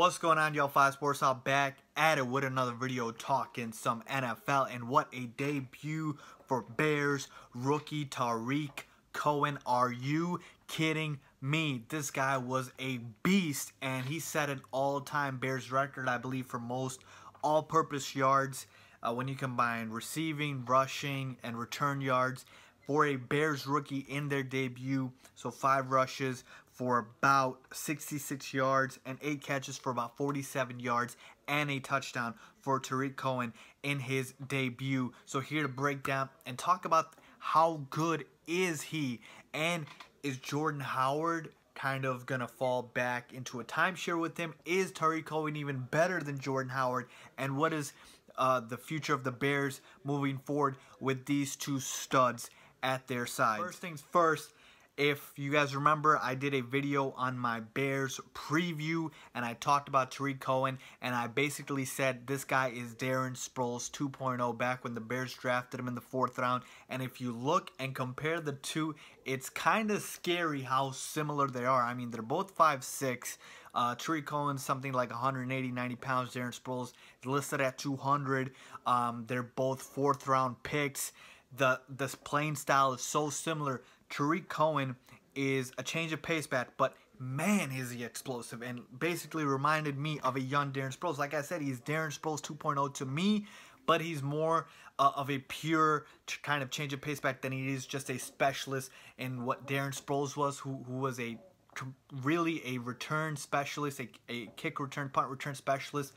What's going on, y'all? 5 Sports Hall back at it with another video talking some NFL, and what a debut for Bears rookie Tarik Cohen. Are you kidding me? This guy was a beast, and he set an all-time Bears record, I believe, for most all-purpose yards when you combine receiving, rushing, and return yards for a Bears rookie in their debut. So 5 rushes for about 66 yards and 8 catches for about 47 yards and a touchdown for Tarik Cohen in his debut. So here to break down and talk about how good is he, and is Jordan Howard kind of going to fall back into a timeshare with him? Is Tarik Cohen even better than Jordan Howard? And what is the future of the Bears moving forward with these two studs at their side? First things first, if you guys remember, I did a video on my Bears preview, and I talked about Tarik Cohen, and I basically said this guy is Darren Sproles 2.0 back when the Bears drafted him in the 4th round. And if you look and compare the two, it's kind of scary how similar they are. I mean, they're both 5'6". Tarik Cohen's something like 180, 90 pounds. Darren Sproles is listed at 200. They're both 4th round picks. This playing style is so similar. Tarik Cohen is a change of pace back, but man, is he explosive, and basically reminded me of a young Darren Sproles. Like I said, he's Darren Sproles 2.0 to me, but he's more of a pure kind of change of pace back than he is just a specialist in what Darren Sproles was, who was really a return specialist, a kick return, punt return specialist.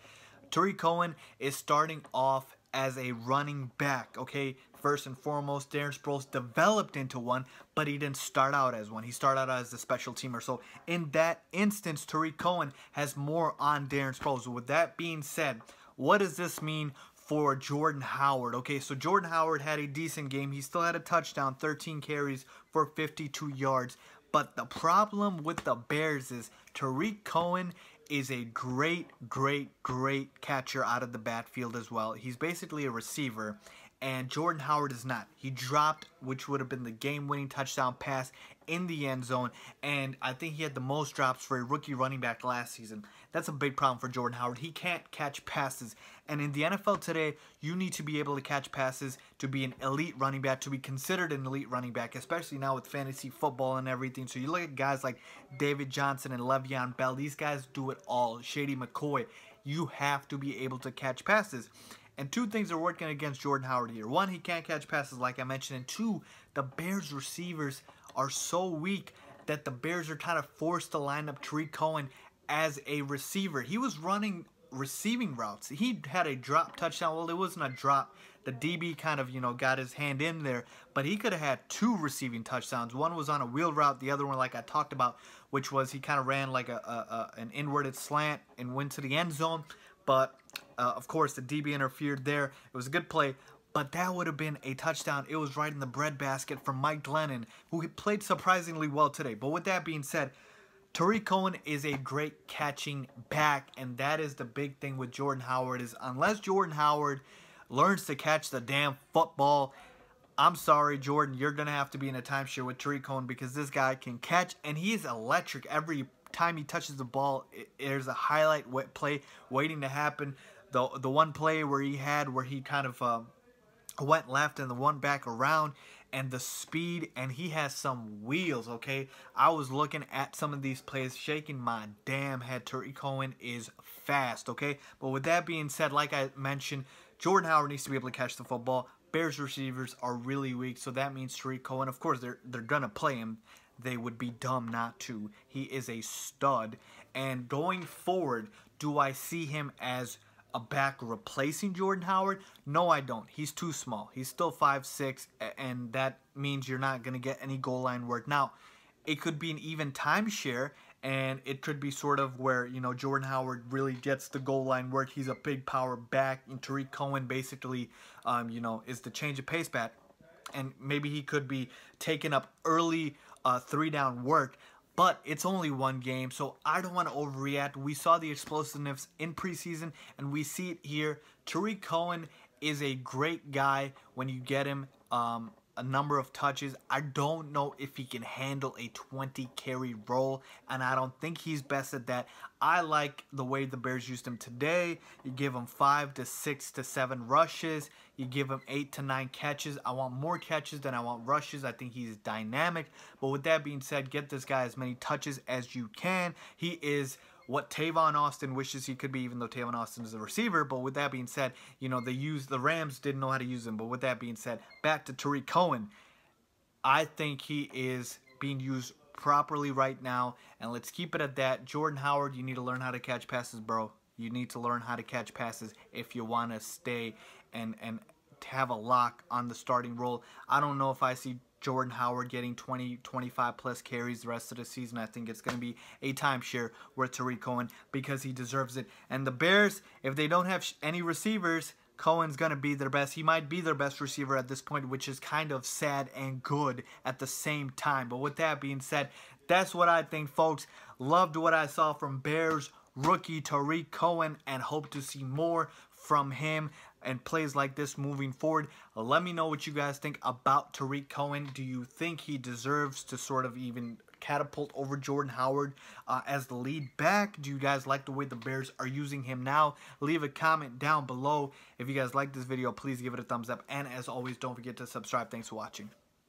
Tarik Cohen is starting off as a running back, okay? First and foremost, Darren Sproles developed into one, but he didn't start out as one. He started out as a special teamer. So in that instance, Tarik Cohen has more on Darren Sproles. With that being said, what does this mean for Jordan Howard? Okay, so Jordan Howard had a decent game. He still had a touchdown, 13 carries for 52 yards. But the problem with the Bears is Tarik Cohen is a great catcher out of the backfield as well. He's basically a receiver, and Jordan Howard is not. He dropped, which would have been the game-winning touchdown pass in the end zone, and I think he had the most drops for a rookie running back last season. That's a big problem for Jordan Howard. He can't catch passes, and in the NFL today, you need to be able to catch passes to be an elite running back, to be considered an elite running back, especially now with fantasy football and everything. So you look at guys like David Johnson and Le'Veon Bell. These guys do it all. Shady McCoy. You have to be able to catch passes. And 2 things are working against Jordan Howard here. 1, he can't catch passes like I mentioned. And 2, the Bears receivers are so weak that the Bears are kind of forced to line up Tarik Cohen as a receiver. He was running receiving routes. He had a drop touchdown. Well, it wasn't a drop. The DB kind of, got his hand in there. But he could have had 2 receiving touchdowns. One was on a wheel route. The other one, like I talked about, which was he kind of ran like an inverted slant and went to the end zone. But of course, the DB interfered there. It was a good play, but that would have been a touchdown. It was right in the breadbasket from Mike Glennon, who played surprisingly well today. But with that being said, Tarik Cohen is a great catching back, and that is the big thing with Jordan Howard, is unless Jordan Howard learns to catch the damn football, I'm sorry, Jordan, you're going to have to be in a timeshare with Tarik Cohen, because this guy can catch, and he is electric. Every time he touches the ball, there's a highlight play waiting to happen. The one play where he kind of went left and the one back around, and the speed, and he has some wheels, okay? I was looking at some of these plays, shaking my damn head. Tarik Cohen is fast, okay? But with that being said, like I mentioned, Jordan Howard needs to be able to catch the football. Bears receivers are really weak, so that means Tarik Cohen, of course, they're going to play him. They would be dumb not to. He is a stud. And going forward, do I see him as a back replacing Jordan Howard? No, I don't. He's too small. He's still 5'6", and that means you're not going to get any goal line work. Now, it could be an even timeshare, and it could be sort of where, Jordan Howard really gets the goal line work. He's a big power back, and Tarik Cohen basically, is the change of pace back. And maybe he could be taking up early 3-down work. But it's only 1 game, so I don't want to overreact. We saw the explosiveness in preseason, and we see it here. Tarik Cohen is a great guy when you get him a number of touches. I don't know if he can handle a 20 carry role, and I don't think he's best at that. I like the way the Bears used him today. You give him 5 to 6 to 7 rushes. You give him 8 to 9 catches. I want more catches than I want rushes. I think he's dynamic. But with that being said, get this guy as many touches as you can. He is what Tavon Austin wishes he could be, even though Tavon Austin is a receiver. But with that being said, you know, the Rams didn't know how to use him. But with that being said, back to Tarik Cohen. I think he is being used properly right now, and let's keep it at that. Jordan Howard, you need to learn how to catch passes, bro. You need to learn how to catch passes if you want to stay and have a lock on the starting role. I don't know if I see Jordan Howard getting 20, 25 plus carries the rest of the season. I think it's going to be a timeshare with Tarik Cohen because he deserves it. And the Bears, if they don't have any receivers, Cohen's going to be their best. He might be their best receiver at this point, which is kind of sad and good at the same time. But with that being said, that's what I think, folks. Loved what I saw from Bears rookie Tarik Cohen and hope to see more from him and plays like this moving forward. Let me know what you guys think about Tarik Cohen. Do you think he deserves to sort of even catapult over Jordan Howard as the lead back? Do you guys like the way the Bears are using him now? Leave a comment down below. If you guys like this video, please give it a thumbs up. And as always, don't forget to subscribe. Thanks for watching.